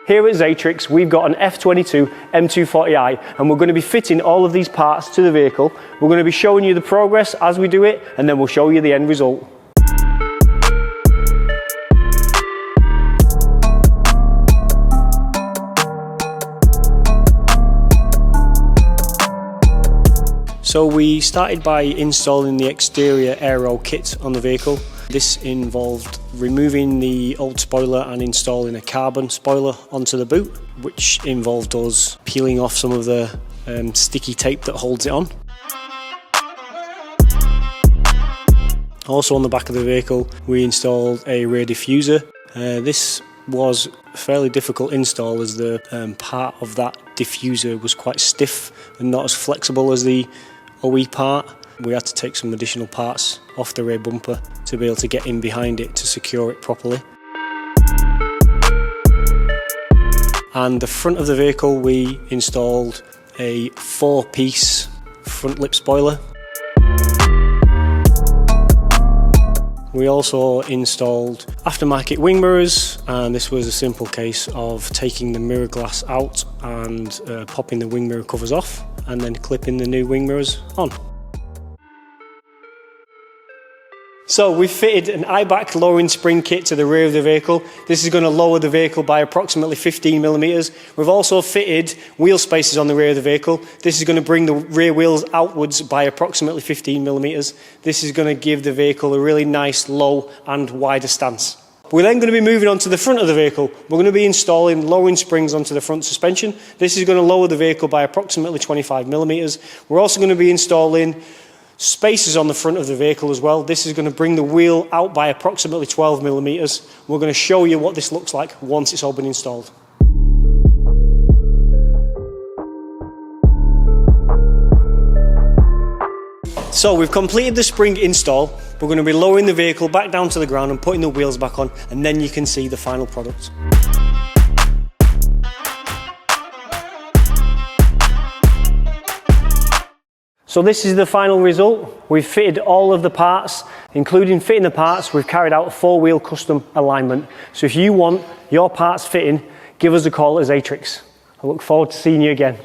Here at Xatrix, we've got an F22 M240i, and we're going to be fitting all of these parts to the vehicle. We're going to be showing you the progress as we do it, and then we'll show you the end result. So we started by installing the exterior Aero kit on the vehicle. This involved removing the old spoiler and installing a carbon spoiler onto the boot, which involved us peeling off some of the sticky tape that holds it on. Also on the back of the vehicle we installed a rear diffuser. This was a fairly difficult install as the part of that diffuser was quite stiff and not as flexible as the OE part. We had to take some additional parts off the rear bumper to be able to get in behind it to secure it properly. And the front of the vehicle we installed a 4-piece front lip spoiler. We also installed aftermarket wing mirrors, and this was a simple case of taking the mirror glass out and popping the wing mirror covers off and then clipping the new wing mirrors on. So we've fitted an Eibach Lowering Spring kit to the rear of the vehicle. This is going to lower the vehicle by approximately 15mm. We've also fitted wheel spacers on the rear of the vehicle. This is going to bring the rear wheels outwards by approximately 15mm. This is going to give the vehicle a really nice low and wider stance. We're then going to be moving on to the front of the vehicle. We're going to be installing lowering springs onto the front suspension. This is going to lower the vehicle by approximately 25mm. We're also going to be installing spacers on the front of the vehicle as well. This is going to bring the wheel out by approximately 12mm. We're going to show you what this looks like once it's all been installed. So we've completed the spring install. We're going to be lowering the vehicle back down to the ground and putting the wheels back on, and then you can see the final product. So this is the final result. We've fitted all of the parts. Including fitting the parts, we've carried out a 4-wheel custom alignment. So if you want your parts fitting, give us a call at Xatrix. I look forward to seeing you again.